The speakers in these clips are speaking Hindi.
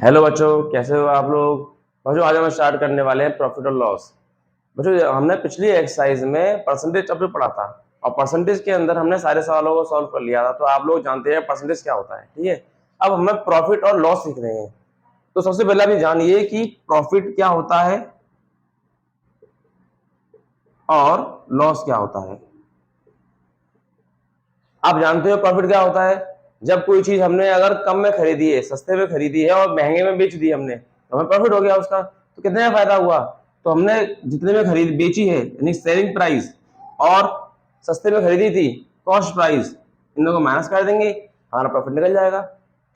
हेलो बच्चों, कैसे हो आप लोग। बच्चों आज हम स्टार्ट करने वाले हैं प्रॉफिट और लॉस। बच्चों हमने पिछली एक्सरसाइज में परसेंटेज चैप्टर पढ़ा था और परसेंटेज के अंदर हमने सारे सवालों को सॉल्व कर लिया था, तो आप लोग जानते हैं परसेंटेज क्या होता है। ठीक है, अब हमें प्रॉफिट और लॉस सीख रहे हैं। तो सबसे पहले अभी जानिए कि प्रॉफिट क्या होता है और लॉस क्या होता है। आप जानते हो प्रॉफिट क्या होता है? जब कोई चीज हमने अगर कम में खरीदी है, सस्ते में खरीदी है और महंगे में बेच दी हमने, तो हमें प्रॉफिट हो गया उसका। तो कितने में फायदा हुआ? तो हमने जितने में खरीद बेची है यानी सेलिंग प्राइस, और सस्ते में खरीदी थी कॉस्ट प्राइस, इन दोनों को माइनस कर देंगे, हमारा प्रॉफिट निकल जाएगा।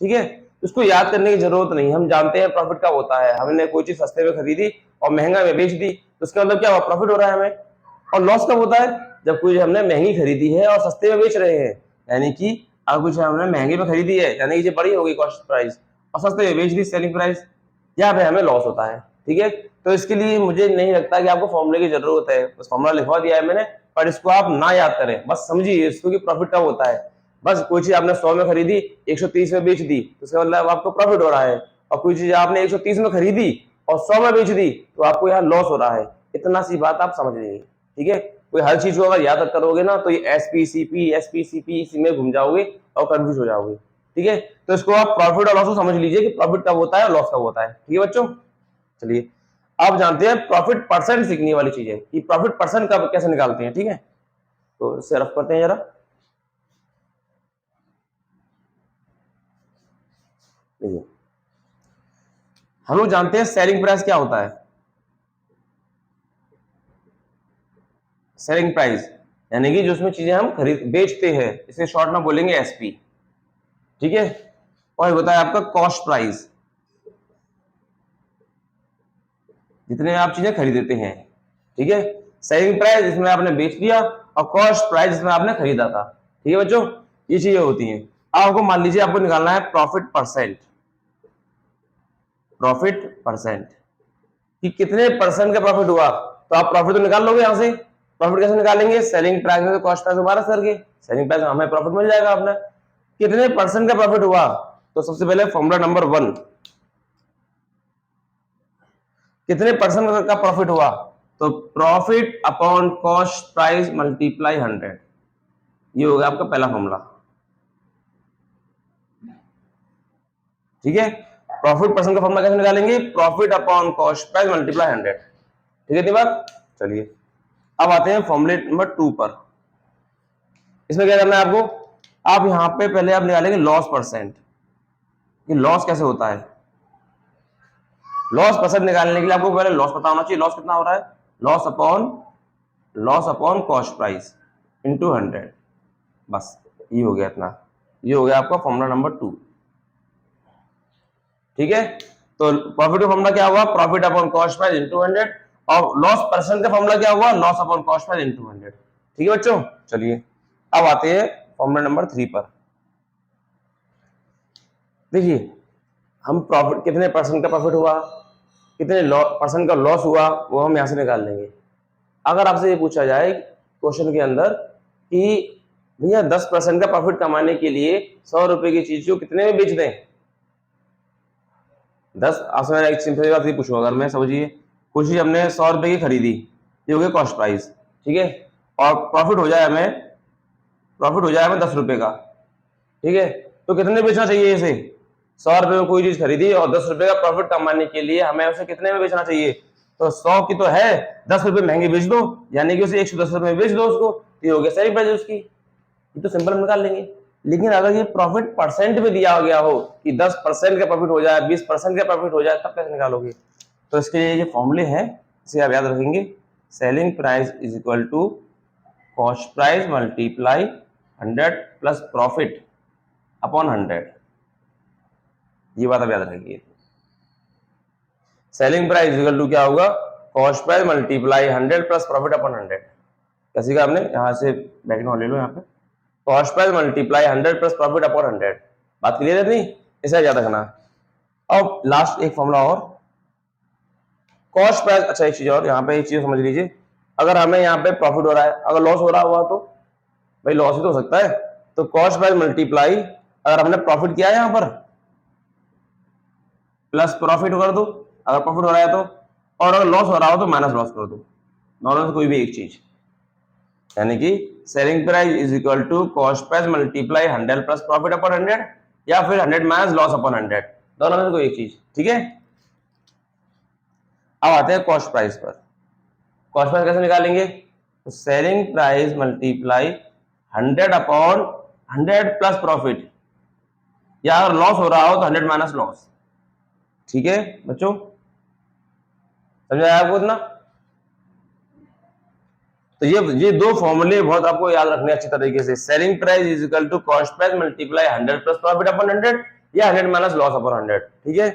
ठीक है, उसको याद करने की जरूरत नहीं, हम जानते हैं प्रॉफिट क्या होता है। हमने कोई चीज सस्ते में खरीदी और महंगा में बेच दी, तो उसका मतलब क्या हुआ? प्रॉफिट हो रहा है हमें। और लॉस कब होता है? जब कोई हमने महंगी खरीदी है और सस्ते में बेच रहे हैं, यानी कि अब कुछ हमने महंगे में खरीदी है यानी कि ये बड़ी हो गई कॉस्ट प्राइस, और सस्ते में बेच दी सेलिंग प्राइस, यहाँ पे हमें लॉस होता है। ठीक है, तो इसके लिए मुझे नहीं लगता कि आपको फॉर्मूले की जरूरत है, बस फॉर्मूला लिखवा दिया है मैंने, पर इसको आप ना याद करें, बस समझिए इसको कि प्रॉफिट कब होता है। बस कोई चीज आपने 100 में खरीदी, 130 में बेच दी, तो इसका मतलब आपको प्रॉफिट हो रहा है। और कोई चीज आपने 130 में खरीदी और 100 में बेच दी, तो आपको यहाँ लॉस हो रहा है। इतना सी बात आप समझ लीजिए। ठीक है, कोई हर चीज को अगर याद करोगे ना तो ये एसपीसीपी इसी में घूम जाओगे और कंफ्यूज हो जाओगे। ठीक है, तो इसको आप प्रॉफिट और लॉस को समझ लीजिए कि प्रॉफिट कब होता है और लॉस कब होता है। ठीक है बच्चों, चलिए आप जानते हैं प्रॉफिट परसेंट सीखने वाली चीज है कि प्रॉफिट परसेंट कब कैसे निकालते हैं। ठीक है, तो इससे रफ करते हैं जरा। देखिए, हम लोग जानते हैं सेलिंग प्राइस क्या होता है। सेलिंग प्राइस यानी कि जो उसमें चीजें हम खरीद बेचते हैं, इसे शॉर्ट में बोलेंगे एसपी। ठीक है, और होता है आपका कॉस्ट प्राइस, जितने आप चीजें खरीदते हैं। ठीक है, सेलिंग प्राइस जिसमें आपने बेच दिया, और कॉस्ट प्राइस जिसमें आपने खरीदा था। ठीक है बच्चों, ये चीजें होती हैं। आपको मान लीजिए आपको निकालना है प्रॉफिट परसेंट। प्रॉफिट परसेंट कि कितने परसेंट का प्रॉफिट हुआ, तो आप प्रॉफिट तो निकाल लोगे यहां से। प्रॉफिट कैसे निकालेंगे? सेलिंग प्राइस में कॉस्ट प्राइस दोबारा करके सेलिंग प्राइस हमें प्रॉफिट मिल जाएगा अपना। कितने परसेंट का प्रॉफिट हुआ, तो सबसे पहले फॉर्मूला नंबर 1, कितने परसेंट का प्रॉफिट हुआ, तो profit upon cost price multiply 100। ये हो गया आपका पहला फॉर्मूला। ठीक है, प्रॉफिट परसेंट का फॉर्मूला कैसे निकालेंगे? Profit upon cost price multiply 100। ठीक है, इतनी बात। चलिए अब आते हैं फॉर्मूले नंबर 2 पर। इसमें क्या करना है आपको? आप यहां पे पहले आप निकालेंगे लॉस परसेंट, कि लॉस कैसे होता है। लॉस परसेंट निकालने के लिए आपको पहले लॉस पता होना चाहिए, लॉस कितना हो रहा है। Loss upon cost price into 100, बस ये हो गया इतना। ये हो गया आपका फॉर्मूला नंबर 2। ठीक है, तो प्रॉफिट का फॉर्मूला क्या हुआ? Profit upon cost price into 100, और लॉस परसेंट का फॉर्मूला क्या हुआ? Loss upon cost price into 100। ठीक है बच्चों, चलिए अब आते हैं फॉर्मूला नंबर 3 पर। देखिए, हम प्रॉफिट कितने परसेंट का प्रॉफिट हुआ, कितने परसेंट का लॉस हुआ, वो हम यहां से निकाल लेंगे। अगर आपसे ये पूछा जाए क्वेश्चन के अंदर कि भैया 10% का प्रॉफिट कमाने के लिए 100 रुपए की चीज को कितने में बेच दें, 10, आपसे मैं एक सिंपल बात ये पूछूंगा, अगर मैं समझिए कोई चीज हमने 100 रुपए की खरीदी, ये हो गया कॉस्ट प्राइस। ठीक है, और प्रॉफिट हो जाए हमें 10 रुपए का। ठीक है, तो कितने बेचना चाहिए इसे? 100 रुपए में कोई चीज खरीदी और 10 रुपए का प्रॉफिट कमाने के लिए हमें उसे कितने में बेचना चाहिए? तो 100 की तो है, 10 रुपए महंगी बेच दो, यानी कि उसे 110 रुपए में बेच दो उसको, तो ये हो गया सेलिंग प्राइस उसकी। ये तो सिंपल निकाल लेंगे। लेकिन अगर ये प्रॉफिट परसेंट में दिया गया हो कि 10% का प्रॉफिट हो जाए, 20% का प्रॉफिट हो जाए, तब कैसे निकालोगे? तो इसके लिए ये फॉर्मूले हैं, इसे आप याद रखेंगे। Selling price is equal to cost price multiply 100 plus profit upon 100। ये बात आप याद रखिए। सेलिंग प्राइस इक्वल टू क्या होगा? Cost price multiply 100 plus profit upon 100। कैसे का आपने यहां से बैकग्राउंड ले लो, यहाँ पे cost price multiply 100 plus profit upon 100। बात क्लियर है नहीं? इसे याद रखना। अब लास्ट एक फॉर्मूला और, कॉस्ट प्राइस। अच्छा एक चीज और यहाँ पे, एक चीज समझ लीजिए, अगर हमें यहाँ पे प्रॉफिट हो रहा है, अगर लॉस हो रहा हुआ तो भाई लॉस ही तो हो सकता है। तो कॉस्ट प्राइस मल्टीप्लाई, अगर हमने प्रॉफिट किया है यहाँ पर, प्लस प्रॉफिट कर दो अगर प्रॉफिट हो रहा है तो, और अगर लॉस हो रहा हो तो माइनस लॉस कर दो, दोनों में कोई भी एक चीज। यानी कि selling price is equal to cost price multiply 100 plus profit upon 100, या फिर 100 माइनस लॉस अपॉन 100, दोनों में कोई एक चीज। ठीक है, अब आते हैं कॉस्ट प्राइस पर। कॉस्ट प्राइस कैसे निकालेंगे? तो selling price multiply 100 upon 100 plus profit, या अगर लॉस हो रहा हो तो 100 माइनस लॉस। ठीक है बच्चों, समझाया आपको इतना? तो ये दो फॉर्मूले बहुत आपको याद रखने अच्छी तरीके से। Selling price is equal to cost price multiply 100 plus profit upon 100, या 100 माइनस लॉस अपॉन 100। ठीक है,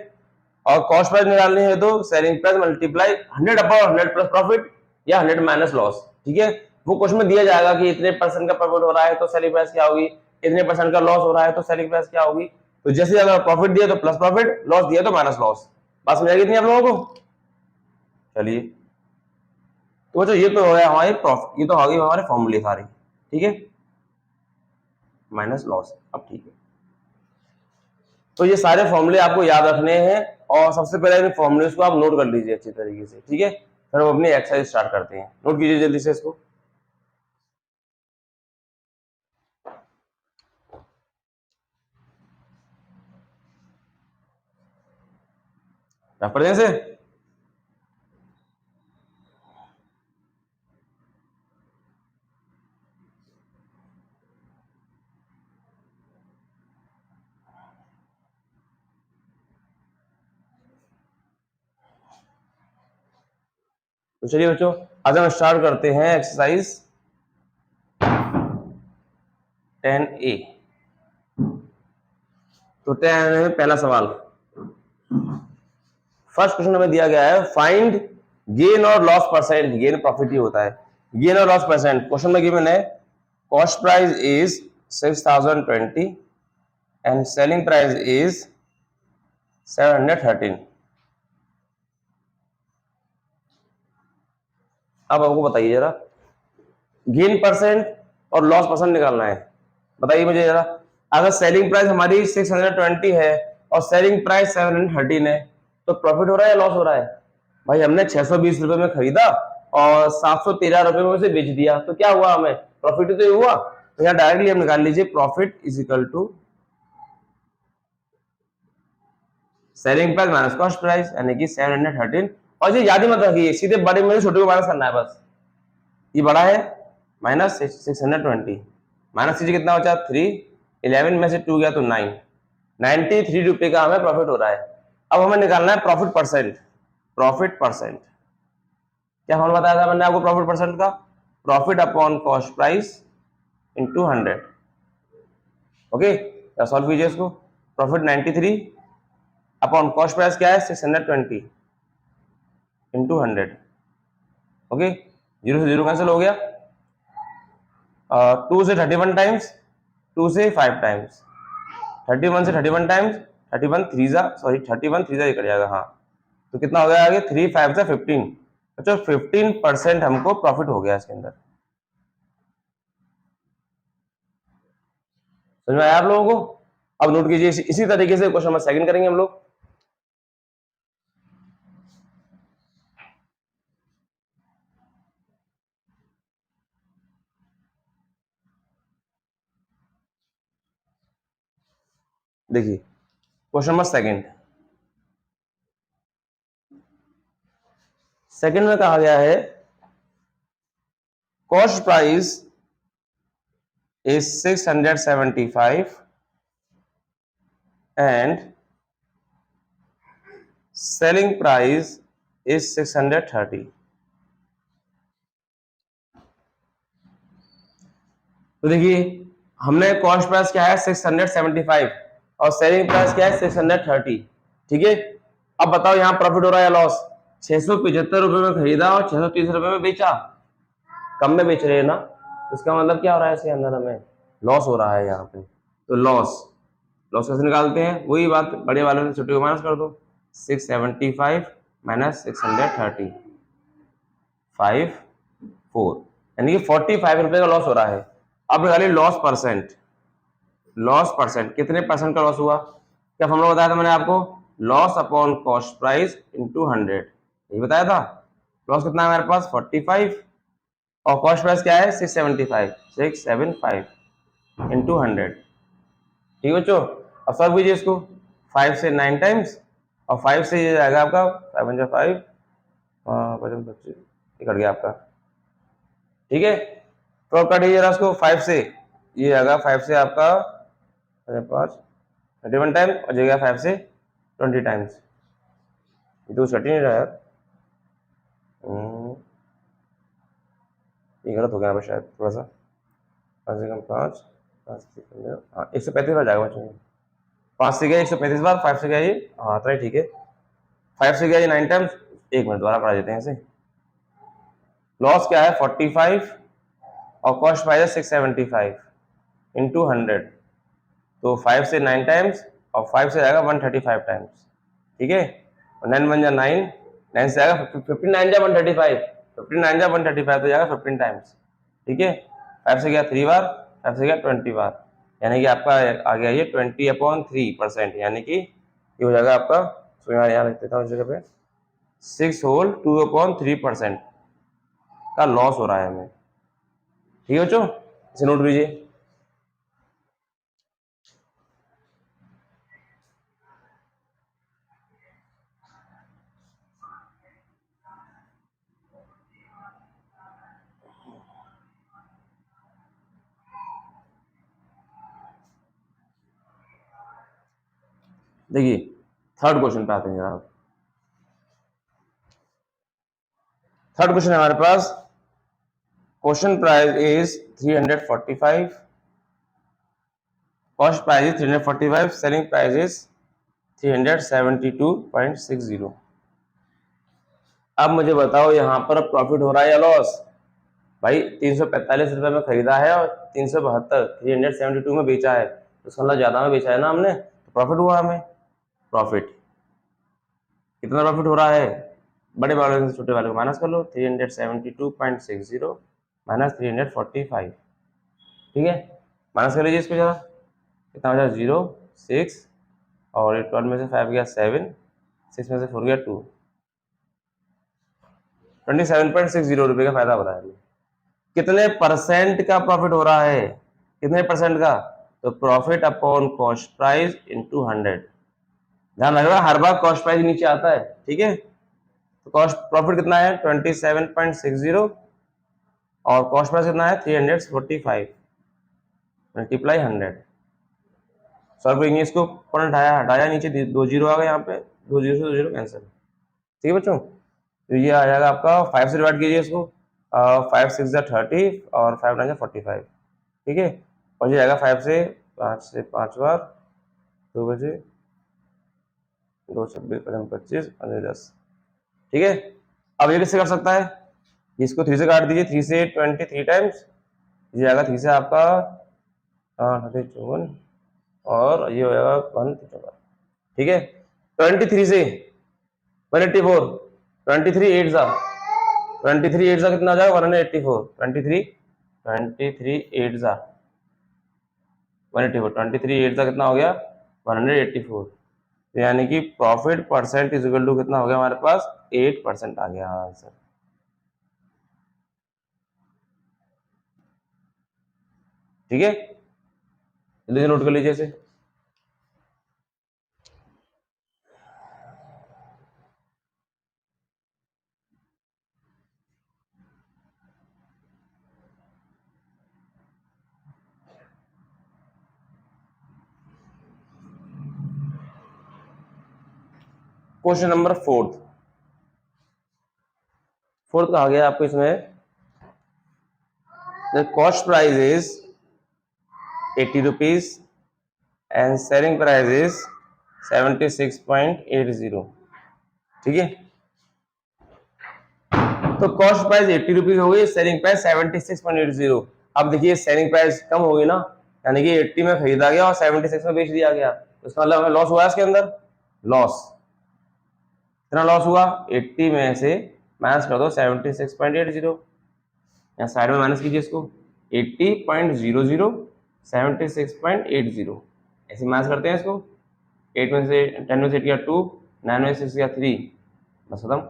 और कॉस्ट प्राइस निकालनी है तो selling price multiply 100 upon 100 plus profit, या 100 माइनस लॉस। ठीक है, वो क्वेश्चन में दिया जाएगा कि इतने परसेंट का प्रॉफिट हो रहा है तो सेलिंग प्राइस क्या होगी, इतने परसेंट का लॉस हो रहा है तो सेलिंग प्राइस क्या होगी। तो जैसे अगर प्रॉफिट दिया तो प्लस प्रॉफिट, लॉस दिया तो माइनस लॉस। बात समझ आएगी इतनी आप लोगों को? चलिए, तो बच्चों ये तो हो गया हमारी प्रॉफिट, ये तो आ गई हमारे फॉर्मूले सारे। ठीक है, माइनस लॉस। अब ठीक है, तो ये सारे फॉर्मूले आपको याद रखने हैं, और सबसे पहले इन फॉर्मूलेस को आप नोट कर लीजिए अच्छी तरीके से। ठीक है, फिर हम अपनी एक्सरसाइज स्टार्ट करते हैं। नोट कीजिए जल्दी से इसको। पढ़ने से तो चलिए बच्चों, आज हम स्टार्ट करते हैं एक्सरसाइज 10A। तो 10 में पहला सवाल, फर्स्ट क्वेश्चन हमें दिया गया है फाइंड गेन और लॉस परसेंट। गेन प्रॉफिट ही होता है, गेन और लॉस परसेंट। क्वेश्चन में गिवन है cost price is 6020 and selling price is 713। अब आपको बताइए जरा, गेन परसेंट और लॉस परसेंट निकालना है। बताइए मुझे जरा, अगर सेलिंग प्राइस हमारी 620 है और सेलिंग प्राइस 713 है, तो प्रॉफिट हो रहा है या लॉस हो रहा है? भाई हमने 620 रुपए में खरीदा और 713 रुपए में उसे बेच दिया, तो क्या हुआ? हमें प्रॉफिट तो हुआ। तो यहाँ डायरेक्टली हम निकाल लीजिए profit is equal to selling price minus cost price, यानी कि 713। और ये याद ही मत रखिए, सीधे बड़े में छोटे को माइनस करना है बस। ये बड़ा है माइनस 620, माइनस कीजिए कितना बचा 3, 11 में से 2 गया तो 9, 93 रुपए का हमें प्रॉफिट हो रहा है। अब हमें निकालना है प्रॉफिट परसेंट। प्रॉफिट परसेंट क्या फॉर्मूला बताया था मैंने आपको प्रॉफिट परसेंट का? Profit upon cost price into 100। Okay, solve कीजिए इसको। प्रॉफिट 93 अपॉन कॉस्ट प्राइस क्या है 620 इंटू 100। ओके, 0 से 0 कैंसिल हो गया, 2 से 31 टाइम्स, 2 से 5 टाइम्स, 31 से 31 टाइम्स, 31 3 ही कट जाएगा। हाँ, तो कितना हो गया आगे? 3 5 से 15। अच्छा, 15% हमको प्रॉफिट हो गया इसके अंदर। समझ में आया आप लोगों को? अब नोट कीजिए, इसी तरीके से क्वेश्चन नंबर सेकंड करेंगे हम लोग। देखिए क्वेश्चन नंबर सेकंड, सेकंड में कहा गया है cost price is 675 and selling price is 630। तो देखिए हमने कॉस्ट प्राइस क्या है 675 और सेलिंग प्राइस क्या है 630। ठीक है, अब बताओ यहाँ प्रॉफिट हो रहा है या लॉस? 675 रुपए में खरीदा और 630 रुपए में बेचा, कम में बेच रहे हैं ना, इसका मतलब क्या हो रहा है इसके अंदर? हमें लॉस हो रहा है यहाँ पे। तो लॉस कैसे निकालते हैं? वही बात, बड़े वाले से छोटे को माइनस कर दो। 675 माइनस 630 5 4, यानी कि 45 रुपए का लॉस हो रहा है। अब निकालिए लॉस परसेंट। लॉस परसेंट कितने परसेंट का लॉस हुआ? क्या फॉर्मूला बताया था मैंने आपको? Loss upon cost price into 100, यही बताया था। लॉस कितना है हमारे पास 45 और कॉस्ट प्राइस क्या है 675 इंटू 100। ठीक है बच्चों, अब सॉल्व कीजिए इसको। 5 से 9 टाइम्स और 5 से ये जाएगा आपका 5 5 25 कट गया आपका। ठीक है, तो अब काटिए जरा उसको 5 से, ये आएगा 5 से आपका 5 31 टाइम और जगह 5 से 20 टाइम्स। ये तो कट ही नहीं रहा यार, ये गलत हो गया यहाँ पे शायद थोड़ा सा। 5 से कम 5 हाँ 135 बार जाएगा बच्चों, 5 से गया 135 बार, 5 से गया ये, हाँ तो ठीक है। 5 से गया ये 9 टाइम्स, 1 मिनट दोबारा पढ़ा देते हैं इसे। लॉस क्या है 45 और कॉस्ट प्राइस है 675 इंटू 100, तो 5 से 9 टाइम्स और 5 से जाएगा 135 टाइम्स। ठीक है, और 9 बन जा 9, 9 से आएगा 59 जा 135, 59 जा 135 तो जाएगा 15 टाइम्स। ठीक है, 5 से गया 3 बार, 5 से गया 20 बार, यानी कि आपका आ गया ये 20/3%, यानी कि ये हो जाएगा आपका, तो यहाँ लिख देता हूँ इस जगह पे 6 होल 2/3% का लॉस हो रहा है हमें। ठीक है बच्चों, इसे नोट कीजिए। देखिए थर्ड क्वेश्चन पे आते हैं जरा। थर्ड क्वेश्चन है हमारे पास, question price is 345, cost price is 345, selling price is 372.60। अब मुझे बताओ यहाँ पर प्रॉफिट हो रहा है या लॉस? भाई 345 रुपए में खरीदा है और 372 372 में बेचा है, तो उसका मतलब ज्यादा में बेचा है ना हमने, तो प्रॉफिट हुआ हमें। प्रॉफिट कितना प्रॉफिट हो रहा है? बड़े वाले से छोटे वाले को माइनस कर लो, 372.60 माइनस 345। ठीक है, माइनस कर लीजिए इसको जरा, कितना हो जाए 0 6 और 12 में से 5 गया 7, 6 में से 4 गया 2, 27.60 रुपये का फायदा हो रहा है हमें। कितने परसेंट का प्रॉफिट हो रहा है? कितने परसेंट का? तो profit upon cost price into 100। ध्यान रखना हर बार कॉस्ट प्राइस नीचे आता है। ठीक है, तो कॉस्ट प्रॉफिट कितना है 27.60 और कॉस्ट प्राइस कितना है 345 मल्टीप्लाई 100। सॉल्व करेंगे इसको, पर हटाया हटाया नीचे 2 जीरो आ गए यहाँ पे, 2 जीरो से 2 जीरो कैंसिल। ठीक है बच्चों, तो ये आ जाएगा आपका 5 से डिवाइड कीजिए इसको, 5 6 जा 30 और 5 9 जा 45। ठीक है, और ये आएगा 5 से 5 बार 2 बजे 2 26 25 15 10। ठीक है, अब ये किससे कर सकता है? इसको 3 से काट दीजिए, 3 से 23 टाइम्स, ये आएगा 3 से आपका 54 और ये हो जाएगा 154। ठीक है, 23 से 184, 23 8 जा 23 8 जा कितना आ जाएगा 184, 23 8 जा 184, 23 8 जा कितना हो गया 184, यानी कि profit percent is equal to कितना हो गया हमारे पास 8% आ गया आंसर। ठीक है, जल्दी नोट कर लीजिए इसे। क्वेश्चन नंबर फोर्थ कहा गया आपको इसमें, the cost price is 80 rupees and selling price is 76.80। ठीक है, तो कॉस्ट प्राइस 80 रुपीज हो गई, सेलिंग प्राइस 76.80। अब देखिए सेलिंग प्राइस कम होगी ना, यानी कि 80 में खरीदा गया और 76 में बेच दिया गया, तो इसका मतलब हमें लॉस हुआ है इसके अंदर। लॉस कितना लॉस हुआ? 80 में से माइनस कर दो 76.80, यहाँ साइड में माइनस कीजिए इसको, 80.00 76.80 ऐसे माइनस करते हैं इसको। 8 में से 10 में से 8 गया 2, 9 में से 6 गया 3, बस खत्म।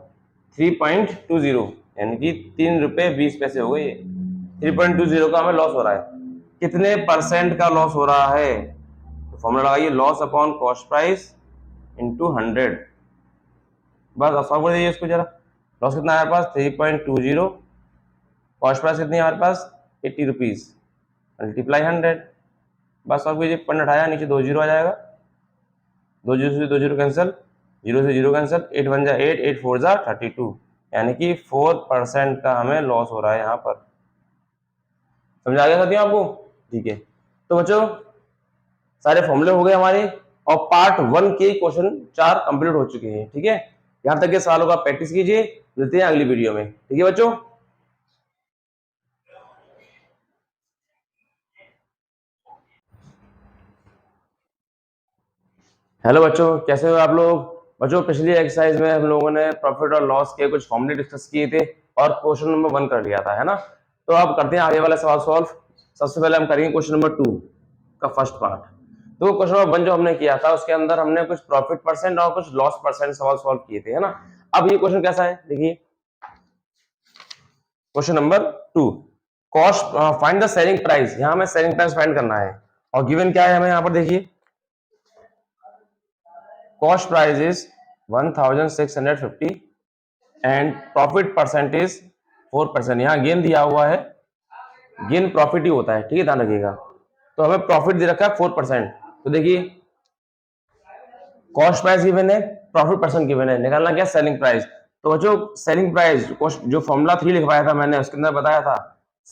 3.20 यानी कि 3 रुपये 20 पैसे हो गए ये। 3.20 का हमें लॉस हो रहा है। कितने परसेंट का लॉस हो रहा है? तो फॉर्मूला लगाइए, loss upon cost price into 100। बस अब सॉल्व कर दीजिए इसको जरा। लॉस कितना है हमारे पास? 3.20, कॉस्ट प्राइस कितनी है हमारे पास? 80 रुपीज, मल्टीप्लाई 100। बस सॉल्व कीजिए, पॉइंट हटाया, नीचे 2 जीरो आ जाएगा, 2 जीरो से 2 जीरो कैंसिल, 0 से 0 कैंसिल, 8 1 जा 8, 8 4 जा 32, यानी कि 4% का हमें लॉस हो रहा है यहाँ पर। समझ आ गया साथियों आपको? ठीक है, तो बच्चों सारे फॉर्मूले हो गए हमारे, और पार्ट 1 के क्वेश्चन 4 कंप्लीट हो चुके हैं। ठीक है, यहाँ तक के सवालों का प्रैक्टिस कीजिए। मिलते हैं अगली वीडियो में। ठीक है बच्चों। हेलो बच्चों, कैसे हो आप लोग? बच्चों पिछली एक्सरसाइज में हम लोगों ने प्रॉफिट और लॉस के कुछ फॉर्मूले डिस्कस किए थे और क्वेश्चन नंबर 1 कर लिया था, है ना? तो अब करते हैं आगे वाला सवाल सॉल्व। सबसे पहले हम करेंगे क्वेश्चन नंबर 2 का फर्स्ट पार्ट। तो क्वेश्चन नंबर 1 जो हमने किया था उसके अंदर हमने कुछ प्रॉफिट परसेंट और कुछ लॉस परसेंट सवाल सॉल्व किए थे, है ना? अब ये क्वेश्चन कैसा है देखिए, question number 2, cost find the selling price. यहाँ हमें सेलिंग प्राइस फाइंड करना है और गिवन क्या है हमें यहाँ पर देखिए, cost price is 1650 and profit percent is 4%। यहाँ गेन दिया हुआ है, गेन प्रॉफिट ही होता है, ठीक है, ध्यान रखिएगा। तो हमें प्रॉफिट दे रखा है 4%। तो देखिए कॉस्ट प्राइस गिवन है, प्रॉफिट परसेंट गिवन है, निकालना क्या? Selling price. तो बच्चों सेलिंग प्राइस जो फॉर्मूला 3 लिखवाया था मैंने उसके अंदर बताया था,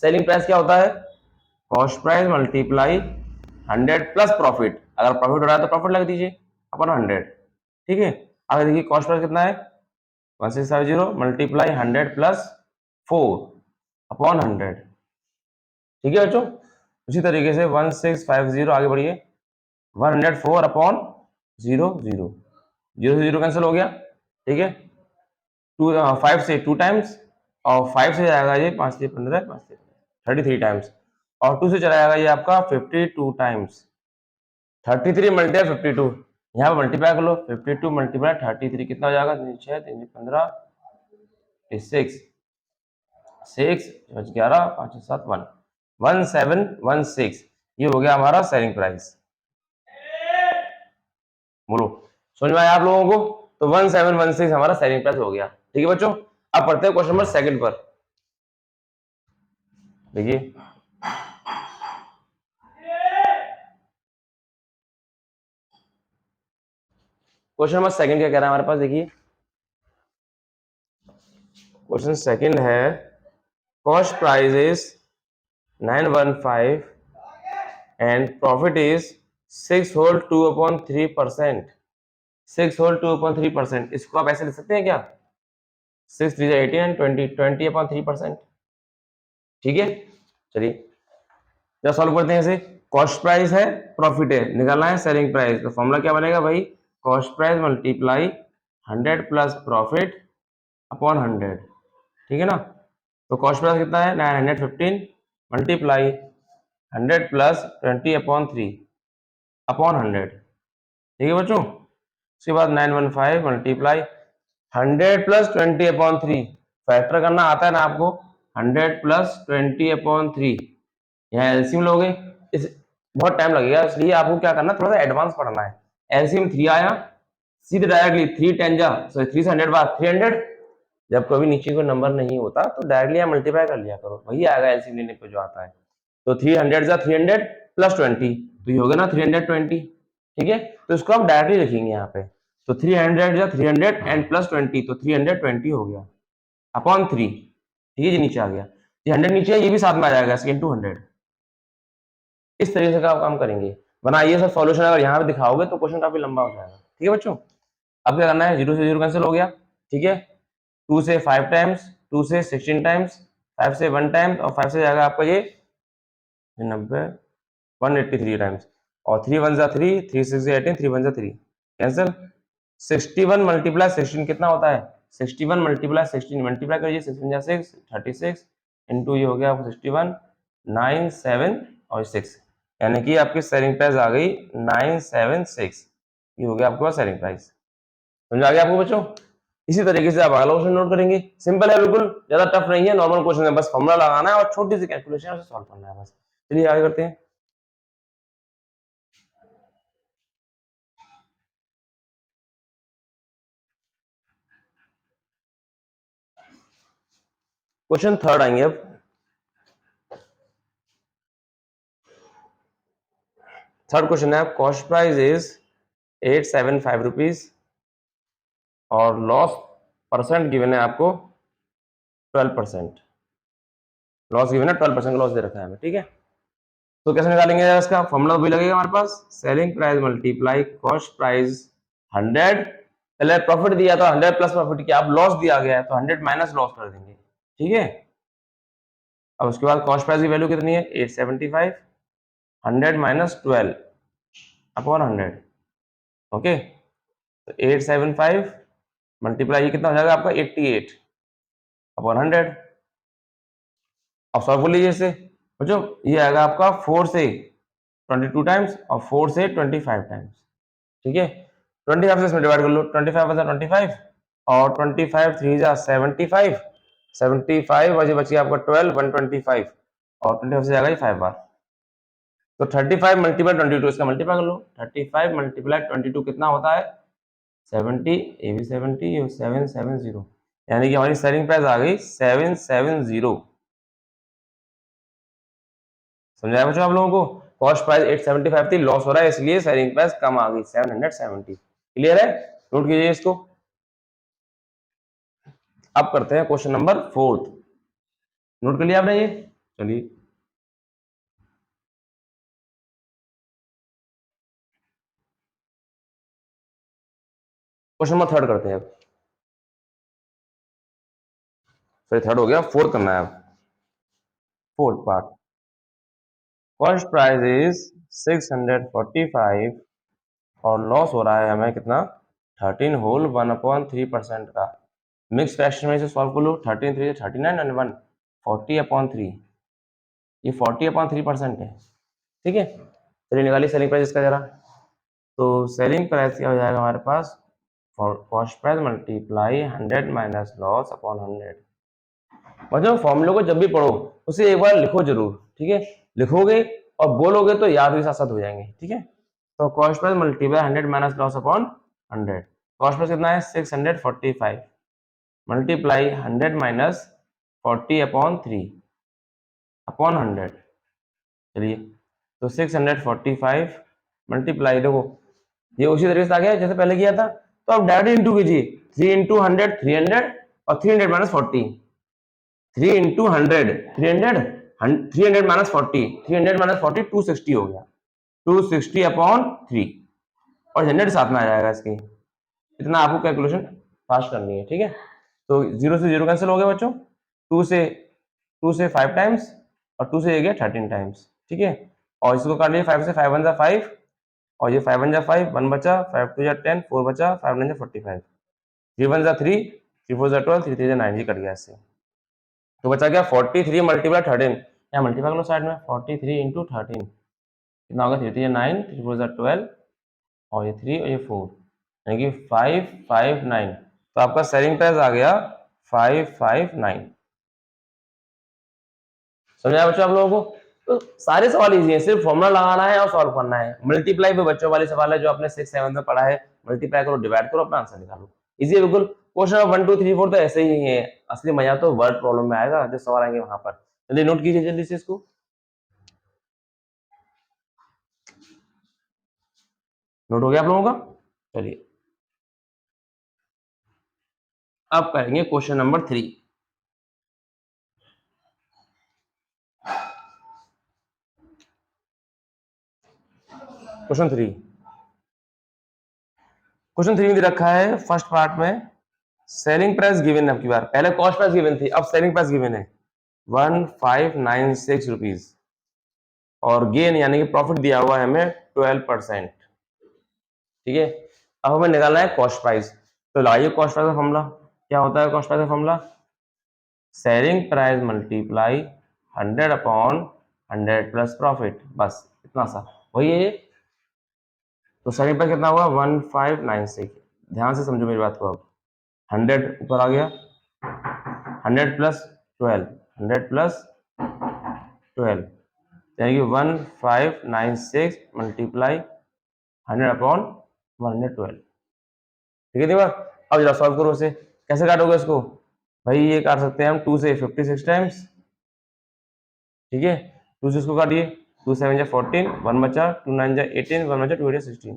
सेलिंग प्राइस क्या होता है? Cost price multiply 100 plus profit. अगर प्रॉफिट हो रहा है तो प्रॉफिट लग दीजिए अपन 100। ठीक है, आगे देखिए कॉस्ट प्राइस कितना है? 1650 मल्टीप्लाई 100 प्लस 4 अपॉन 100। ठीक है बच्चों, उसी तरीके से 1650 आगे बढ़िए, 104 अपॉन 0 0 0 से 0 कैंसिल हो गया। ठीक है, 5 से 2 टाइम्स, और 5 से जाएगा ये 5 से 15, 5 से 33 टाइम्स, और 2 से चला जाएगा ये आपका 52 टाइम्स। 33 मल्टीप्लाई 52, यहाँ पर मल्टीप्लाई कर लो, 52 मल्टीप्लाई 33 कितना हो जाएगा? 6 3 15 6 6 11 5 7 1 1716। ये हो गया हमारा सेलिंग प्राइस। बोलो समझ में आया आप लोगों को? तो 1716 हमारा सेलिंग प्राइस हो गया। ठीक है बच्चों, अब पढ़ते हैं क्वेश्चन नंबर 2 पर। देखिए क्वेश्चन नंबर 2 क्या कह रहा है हमारे पास, देखिए क्वेश्चन 2 है, cost price is 915 and profit is 6 whole 2 upon 3%। 6 whole 2 upon 3%, इसको आप ऐसे लिख सकते हैं क्या? 6 3 18 एंड 20 अपॉन 3%। ठीक है, चलिए जब सॉल्व करते हैं इसे। कॉस्ट प्राइस है, प्रॉफिट है, निकालना है सेलिंग प्राइस। तो फॉर्मूला क्या बनेगा भाई? Cost price multiply 100 plus profit upon 100। ठीक है ना? तो कॉस्ट प्राइस कितना है? 915 मल्टीप्लाई 100 प्लस 20 अपॉन 3 अपॉन 100। ठीक है बच्चों, उसके बाद 915 मल्टीप्लाई 100 प्लस 20 अपॉन 3, फैक्टर करना आता है ना आपको? 100 प्लस 20 अपॉन 3, यहाँ एलसीएम लोगे, इस बहुत टाइम लगेगा, इसलिए आपको क्या करना है, थोड़ा सा एडवांस पढ़ना है। एलसीएम 3 आया, सीधे डायरेक्टली 3 10 जा, सॉरी 3 से 100 बाद 300। जब कभी नीचे कोई नंबर नहीं होता तो डायरेक्टली यहाँ मल्टीप्लाई कर लिया करो, वही आएगा एलसीएम लेने पे जो आता है। तो 300 जा 300 प्लस 20, तो ये होगा ना 320। ठीक है, तो इसको आप डायरेक्टली लिखेंगे यहाँ पे। तो 300 जा 300 एंड प्लस 20, तो 320 हो गया अपॉन 3। ठीक है, ये नीचे आ गया, 300 नीचे है, ये भी साथ में आ जाएगा इसके 200। इस तरीके से आप काम करेंगे, वरना ये सब सॉल्यूशन अगर यहाँ पे दिखाओगे तो क्वेश्चन काफी लंबा हो जाएगा। ठीक है बच्चों, अब क्या करना है? 0 से 0 कैंसिल हो गया। ठीक है, 2 से 5 टाइम्स, 2 से 16 टाइम्स, 5 से 1 टाइम्स, और 5 से जाएगा आपका ये 90 183 टाइम्स, और 3 1 जा 3, 3 6 जा 18, 3 1 जा 3 कैंसिल। 61 मल्टीप्लाई 16 कितना होता है? 61 मल्टीप्लाई 16 मल्टीप्लाई करिए, 6 जा 6 36 इंटू ये हो गया 61 9 7 और 6, यानी कि आपकी सेलिंग प्राइस आ गई 976। ये हो गया आपके पास सेलिंग प्राइस। समझ आ गया आपको बच्चों? इसी तरीके से आप अगला क्वेश्चन नोट करेंगे। सिंपल है, बिल्कुल ज्यादा टफ नहीं है, नॉर्मल क्वेश्चन है, बस फॉर्मूला लगाना है और छोटी सी कैलकुलेशन है, सॉल्व करना है बस। चलिए आगे करते हैं। क्वेश्चन थर्ड आएंगे अब। थर्ड क्वेश्चन है, कॉस्ट प्राइस इज 875 रुपीज और लॉस परसेंट गिवन है आपको 12%। लॉस गिवन है 12% का लॉस दे रखा है हमें, ठीक है। तो कैसे निकालेंगे इसका फॉर्मूला भी लगेगा हमारे पास, selling price multiply cost price 100। पहले प्रॉफिट दिया था 100 प्लस प्रॉफिट किया, अब लॉस दिया गया है तो 100 माइनस लॉस कर देंगे, ठीक है। अब उसके बाद कॉस्ट प्राइस की वैल्यू कितनी है 875, 100 माइनस 12 अपॉन 100, ओके। तो 875 मल्टीप्लाई ये कितना हो जाएगा आपका 88 अपॉन 100। अब सॉल्व कर लीजिए इसे बच्चों, ये आएगा आपका 4 से 22 टाइम्स और 4 से 25 टाइम्स, ठीक है। 25 से इसमें डिवाइड कर लो, 25 बचा 25 और 25 3 जा 75, 75 और ये बची आपका 12 125 और 25 से जाएगा ये 5 बार। तो 35 मल्टीप्लाई 22 इसका मल्टीप्लाई कर लो, 35 मल्टीप्लाई 22 कितना होता है 70, ये भी 70, ये 770, यानी कि हमारी सेलिंग प्राइस आ गई 770। समझाया बच्चों आप लोगों को? कॉस्ट प्राइस 875 थी, लॉस हो रहा है इसलिए सेलिंग प्राइस कम आ गई 770। क्लियर है? नोट कीजिए इसको। अब करते हैं क्वेश्चन नंबर 4। नोट कर लिया आपने ये? चलिए क्वेश्चन नंबर 3 करते हैं अब। फिर 3 हो गया, 4 करना है अब। 4th part, cost price is 645 और लॉस हो रहा है हमें कितना 13 होल 1/3% का। मिक्स फ्रैक्शन में इसे सॉल्व कर लो, 13 3 39 और 1 40/3, ये 40/3% है, ठीक है। चलिए निकालिए सेलिंग प्राइस इसका जरा। तो सेलिंग प्राइस क्या हो जाएगा हमारे पास, cost price multiply 100 minus loss upon 100। मतलब फॉर्मूले को जब भी पढ़ो उसे एक बार लिखो जरूर, ठीक है। लिखोगे और बोलोगे तो याद भी साथ साथ हो जाएंगे, ठीक है। तो cost price multiply 100 minus loss upon 100। Cost price कितना है 645 मल्टीप्लाई 100 माइनस 40/3 अपॉन 100। चलिए तो 645 मल्टीप्लाई, देखो ये उसी तरीके से आ गया जैसे पहले किया था, तो अब डायरेक्ट इंटू कीजिए, 3 इंटू 100 300 और 300 माइनस 40, 3 इंटू 100 300, 300 माइनस 40, 300 माइनस 40 260 हो गया, 260/3 और 100 साथ में आ जाएगा इसके। इतना आपको कैलकुलेशन फास्ट करनी है, ठीक है। तो 0 से 0 कैंसिल हो गया बच्चों, 2 से 5 टाइम्स और 2 से ये गया 13 टाइम्स, ठीक है। और इसको काट लिया 5 से, 5 1 जा 5 और ये 5 1 जा 5, 1 बचा, 5 2 जा 10, 4 बचा, 5 9 जा 45, 3 1 जा 3, 3 4 जा 12, 3 3 जा 9, ये कट गया इससे। तो बचा गया 43 मल्टीप्लाई 13, यहाँ मल्टीप्लाई कर लो साइड में, 43 इंटू 13 कितना होगा, 3 3 जा 9, 3 4 जा 12 और ये 3 और ये 4, यानी कि 559। तो आपका सेलिंग प्राइस आ गया 559। समझ आया बच्चों आप लोगों को? तो सारे सवाल इजी हैं, सिर्फ फॉर्मूला लगाना है और सॉल्व करना है। मल्टीप्लाई पे बच्चों वाले सवाल है जो आपने 6 7 में पढ़ा है, मल्टीप्लाई करो डिवाइड करो अपना आंसर निकालो, इजी है बिल्कुल। क्वेश्चन 1 2 3 4 तो ऐसे ही है, असली मजा तो वर्ड प्रॉब्लम में आएगा जो सवाल आएंगे वहां पर। चलिए नोट कीजिए जल्दी से इसको। नोट हो गया आप लोगों का? चलिए अब करेंगे क्वेश्चन नंबर 3। क्वेश्चन 3, क्वेश्चन 3 में दे रखा है फर्स्ट पार्ट में सेलिंग प्राइस गिवन है, अब की बार पहले कॉस्ट प्राइस गिवन थी, अब सेलिंग प्राइस गिवन है 1596 रुपीज और गेन यानी कि प्रॉफिट दिया हुआ है हमें 12%, ठीक है। अब हमें निकालना है कॉस्ट प्राइस। तो लाइए कॉस्ट प्राइस का फॉर्मूला क्या होता है, कॉस्ट प्राइस का formula selling price multiply 100/100 plus profit, बस इतना सा वही है। तो सेलिंग प्राइस कितना हुआ 1596। ध्यान से समझो मेरी बात को। अब 100 ऊपर आ गया, 100 प्लस 12, 100 प्लस 12 यानी कि 1596 मल्टीप्लाई 100 अपॉन 112। ठीक है दीवार। अब जरा सॉल्व करो इसे, कैसे काटोगे इसको भाई? ये काट सकते हैं हम 2 से 56 टाइम्स। ठीक है, 2 से इसको काटिए, 2 7 जा 14, 1 बचा, 2 9 जा 18, 1 बचा, 2 8 जा 16।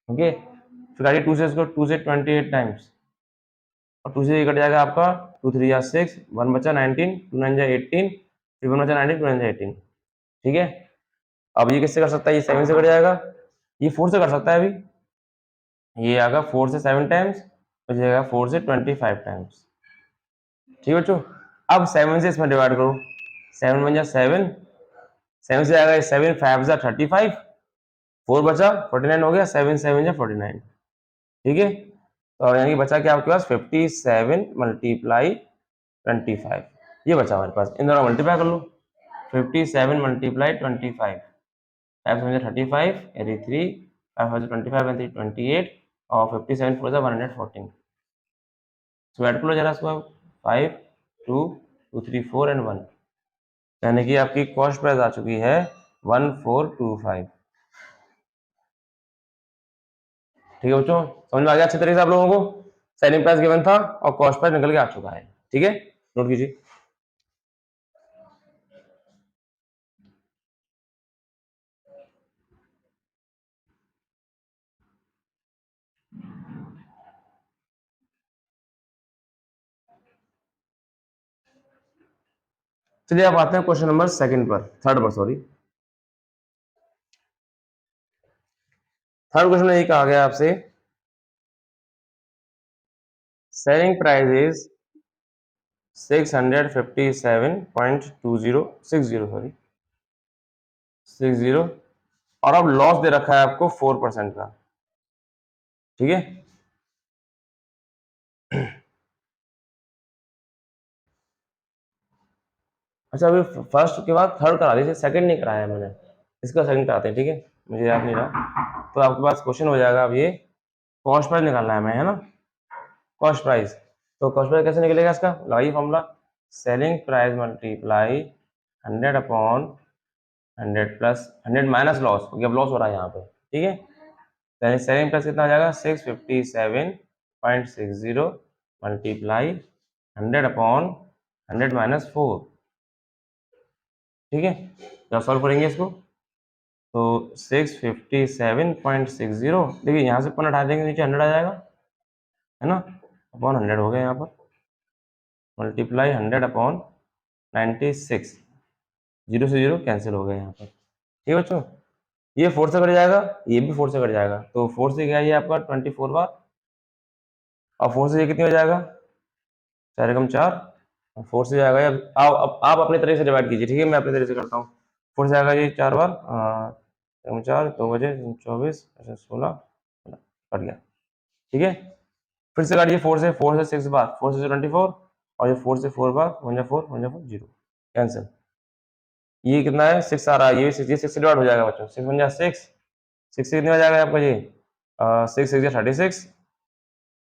ओके, फिर काटिए 2 से इसको, 2 से 28 टाइम्स, और 2 से ये कट जाएगा आपका, 2 3 जा 6, 1 बचा 19, 2 9 जा 18, फिर 1 बचा 19, 2 9 जा 18। ठीक है, अब ये किससे कर सकता है? ये 7 से कट जाएगा, ये 4 से कर सकता है। अभी ये आएगा 4 से 7 टाइम्स, और ये आएगा 4 से 25 टाइम्स। ठीक है बच्चों, अब 7 से इसमें डिवाइड करो, 7 बन जा 7, 7 से आएगा 7 5 जा 35, 4 बचा 49 हो गया, 7 7 जा 49। ठीक है, तो यानी कि बचा क्या आपके पास 57 मल्टीप्लाई 25, ये बचा हमारे पास। इन दोनों मल्टीप्लाई कर लो, 57 मल्टीप्लाई 25, 5 7 35 यानी 3, 5 25 यानी 28, और 57 4 114। सो ऐड कर लो जरा इसको, 5 2 2 3 4 एंड 1, यानी कि आपकी कॉस्ट प्राइस आ चुकी है 1425। ठीक है बच्चों, समझ में आ गया अच्छे तरीके से आप लोगों को? सेलिंग प्राइस गिवन था और कॉस्ट प्राइस निकल के आ चुका है। ठीक है, नोट कीजिए। चलिए आप आते हैं क्वेश्चन नंबर थर्ड पर सॉरी। थर्ड क्वेश्चन में ये कहा गया आपसे, सेलिंग प्राइस इज 60 और अब लॉस दे रखा है आपको 4% का। ठीक है, अच्छा अभी फर्स्ट के बाद थर्ड करा दीजिए, सेकंड नहीं कराया मैंने, इसका सेकंड कराते हैं। ठीक है, मुझे याद नहीं रहा, तो आपके पास क्वेश्चन हो जाएगा। अब ये कॉस्ट प्राइस निकालना है हमें, है ना? कॉस्ट प्राइस, तो कॉस्ट प्राइस कैसे निकलेगा इसका? लगाइए formula, selling price multiply 100 upon 100 plus 100 minus loss, क्योंकि अब लॉस हो रहा है यहाँ पे। ठीक है, यानी सेलिंग प्राइस कितना आ जाएगा 657.60 मल्टीप्लाई 100 अपॉन 100 माइनस 4। ठीक है, जब सॉल्व करेंगे इसको तो 657.60, देखिए यहाँ से 1 हटा देंगे, नीचे 100 आ जाएगा, है ना? अपॉन 100 हो गया यहाँ पर, मल्टीप्लाई 100 अपॉन 96, 0 से 0 कैंसिल हो गया यहाँ पर। ठीक है बच्चों, ये 4 से कट जाएगा, ये भी 4 से कट जाएगा, तो 4 से क्या है ये आपका 24 बार, और 4 से ये कितनी हो जाएगा 4 एकम 4, और 4 से जाएगा। अब आप अपने तरीके से डिवाइड कीजिए। ठीक है, मैं अपने तरीके से करता हूँ। 4 से आएगा ये 4 बार, 4 2 बजे 24 16 कट गया। ठीक है, फिर से काटिए 4 से 6 बार, 4 से 24, और ये 4 से 4 बार, 1 जा 4 1 जा 4 0 कैंसिल। ये कितना है 6 आ रहा है, ये 6 से डिवाइड हो जाएगा बच्चों, 6 1 जा 6, 6 से कितने हो जाएगा आपका ये 6 6 जा 36,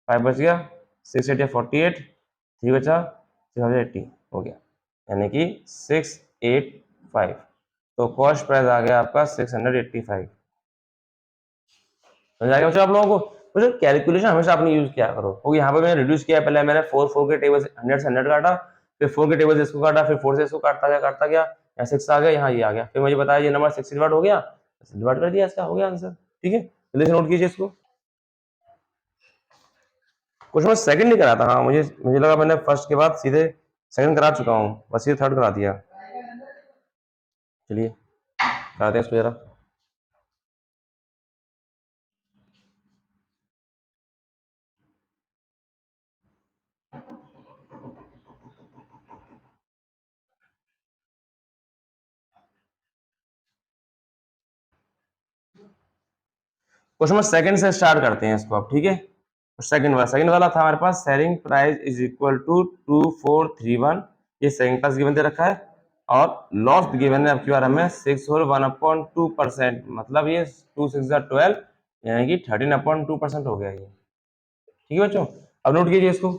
5 बच गया, 6 8 जा 48, 3 बचा, 6 80 हो गया, यानी कि 685। तो कॉस्ट प्राइस आ गया आपका 685। समझ आ गया बच्चों आप लोगों को? तो कैलकुलेशन हमेशा आपने यूज किया करो, क्योंकि यहाँ पे मैंने रिड्यूस किया, पहले मैंने 4 के टेबल से 100 से 100 काटा, फिर 4 के टेबल से इसको काटा, फिर 4 से इसको काटता गया, यहाँ 6 आ गया, यहाँ ये आ गया, फिर मुझे बताया ये नंबर 6 से डिवाइड हो गया, डिवाइड कर दिया, इसका हो गया आंसर। ठीक है, जल्दी से नोट कीजिए इसको। क्वेश्चन सेकंड नहीं करा था, हाँ मुझे लगा मैंने फर्स्ट के बाद सीधे सेकंड करा चुका हूँ, बस ये थर्ड करा दिया। चलिए कराते हैं इसको जरा। क्वेश्चन नंबर सेकंड से स्टार्ट करते हैं इसको अब। ठीक है, सेकंड वाला था हमारे पास, selling price is equal to 2431, ये सेलिंग प्राइस गिवन दे रखा है। और लॉस गिवन है आपकी बार हमें 6 और 1/2%, मतलब ये 2 6 12 यानी कि 13/2% हो गया ये। ठीक है बच्चों, अब नोट कीजिए इसको।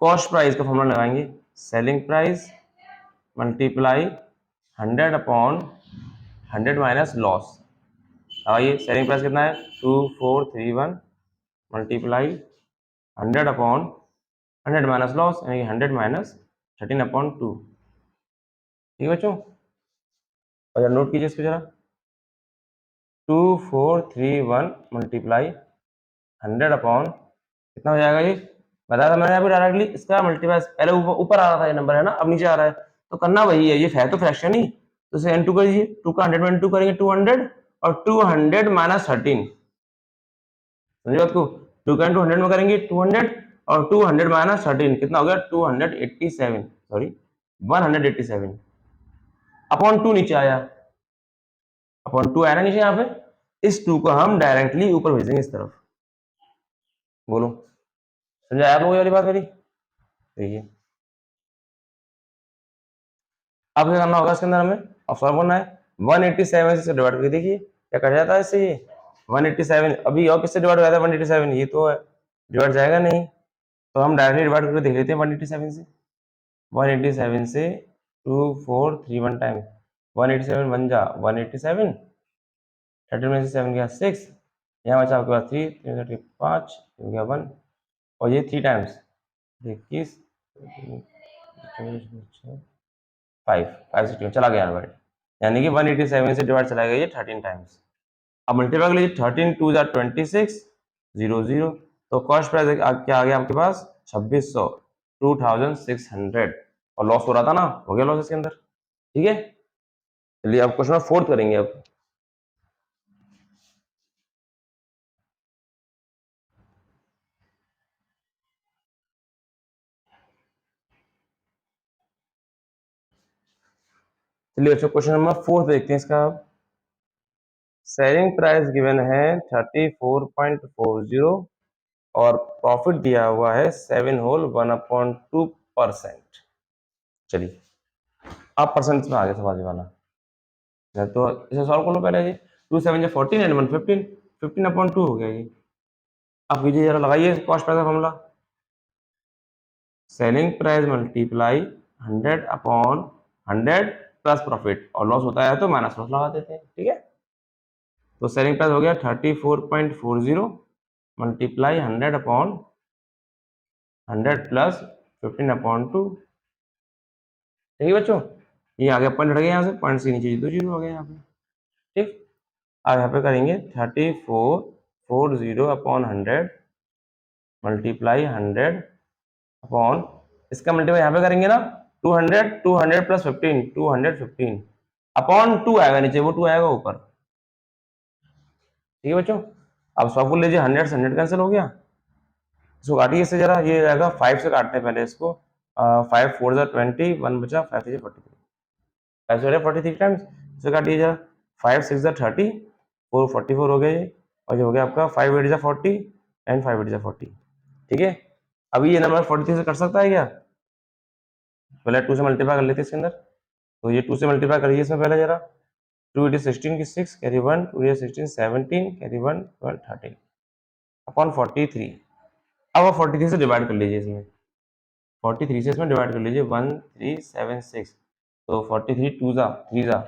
कॉस्ट प्राइस का फॉर्मूला लगाएंगे, selling price multiply 100/100 minus loss. आइए सेलिंग प्राइस कितना है 2431 मल्टीप्लाई 100/100 माइनस लॉस यानी 100 माइनस 13/2। ठीक है बच्चों, और नोट कीजिए इसको जरा, 2431 मल्टीप्लाई 100 कितना हो जाएगा ये, बताया था मैंने अभी डायरेक्टली, इसका मल्टीप्लाई पहले ऊपर आ रहा था ये नंबर है ना, अब नीचे आ रहा है, तो करना वही है, ये है तो फ्रैक्शन ही, तो इसे n2 करिए, 2 का 100 में n2 करेंगे 200 और 200 माइनस 13, समझे बात को, 2 का 200 में करेंगे 200 और 200 माइनस 13 कितना हो गया 287, सॉरी 187 अपॉन 2 नीचे आया, अपॉन 2 आया ना नीचे यहाँ पे, इस 2 को हम डायरेक्टली ऊपर भेजेंगे इस तरफ। बोलो समझाया आप लोगों वाली बात मेरी, देखिए अब क्या करना होगा इसके अंदर हमें, अब सॉल्व करना है 187 से डिवाइड करके देखिए क्या कट जाता है इससे, ये 187 अभी और किससे डिवाइड हो जाता है 187, ये तो डिवाइड जाएगा नहीं, तो हम डायरेक्टली डिवाइड करके देख लेते हैं 187 से, 187 से 2431 टाइम 187 बन जा 187, 13 में से 7 गया 6, यहाँ बचा आपके पास 3 5 हो गया 1 और ये 3 टाइम्स 21 5 से चला गया डिवाइड, यानी कि 187 से डिवाइड चला गया ये 13 टाइम्स। अब मल्टीप्लाई कर लीजिए 13 2 जा 26 0 0, तो कॉस्ट प्राइस क्या आ गया आपके पास 2600 2600, और लॉस हो रहा था ना, हो गया लॉस इसके अंदर। ठीक है, चलिए अब क्वेश्चन 4 करेंगे। अब चलिए अच्छा क्वेश्चन नंबर 4 देखते हैं इसका। सेलिंग प्राइस गिवन है 34.40 और प्रॉफिट दिया हुआ है 7 होल 1/2%। चलिए आप परसेंट में आगे सवाल वाला, तो इसे सॉल्व कर लो पहले जी, 2 7 14 एंड 1 15, 15/2 हो गया ये। अब कीजिए जरा, लगाइए कॉस्ट प्राइस का formula, selling price multiply 100/100 plus profit, और लॉस होता है तो माइनस लॉस लगा देते हैं। ठीक है, तो सेलिंग प्राइस हो गया 34.40 मल्टीप्लाई 100/100 प्लस 15/2। ठीक है बच्चों, ये आगे पॉइंट हट गया यहाँ से, पॉइंट से नीचे 2 जीरो हो गया यहाँ पे। ठीक, अब यहाँ पे करेंगे 3440/100 मल्टीप्लाई 100 इसका मल्टीप्लाई यहाँ पे करेंगे ना 200 प्लस 15 215 अपॉन 2 आएगा नीचे, वो 2 आएगा ऊपर। ठीक है बच्चों, अब सॉल्व कर लीजिए, 100 से 100 कैंसिल हो गया, इसको काटिए इससे जरा, ये आएगा 5 से काटते हैं पहले इसको, 5 4 जा 20, 1 बचा 5 से 43, 5 से 43 टाइम्स, इसे काटिए जरा, 5 6 जा 30, 4 44 हो गया ये, और ये हो गया आपका 5 8 जा 40 एंड 5 8 जा 40। ठीक है, अभी ये नंबर 43 से कट सकता है क्या, पहले 2 से मल्टीप्लाई कर लेते हैं इसके अंदर, तो ये 2 से मल्टीप्लाई करिए इसमें पहले जरा, 2 8 16 की 6 कैरी 1, 2 8 16 17 कैरी 1 12 13 अपॉन 43। अब आप 43 से डिवाइड कर लीजिए इसमें, 43 से इसमें डिवाइड कर लीजिए 1376, तो 43 2 जा 3 जा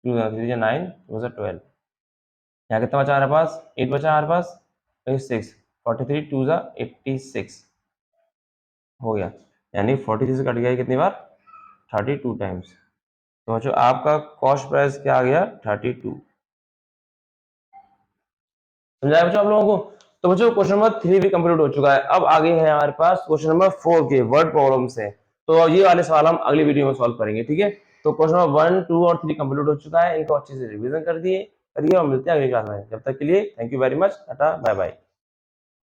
2 जा 3 जा 9 2 जा 12, यहाँ कितना बचा हमारे पास 8 बचा हमारे पास, 6 43 2 जा 86 हो गया, यानी 43 से कट गया कितनी बार 32 टाइम्स। तो बच्चों आपका कॉस्ट प्राइस क्या आ गया 32। समझाया बच्चों आप लोगों को। तो बच्चों क्वेश्चन नंबर 3 भी कंप्लीट हो चुका है, अब आगे है हमारे पास क्वेश्चन नंबर 4 के वर्ड प्रॉब्लम से, तो ये वाले सवाल हम अगली वीडियो में सॉल्व करेंगे। ठीक है, तो क्वेश्चन नंबर 1 2 और 3 कंप्लीट हो चुका है, इनको अच्छे से रिवीजन कर दिए करिए, और मिलते हैं अगली क्लास में, जब तक के लिए thank you very much, ta-ta bye bye.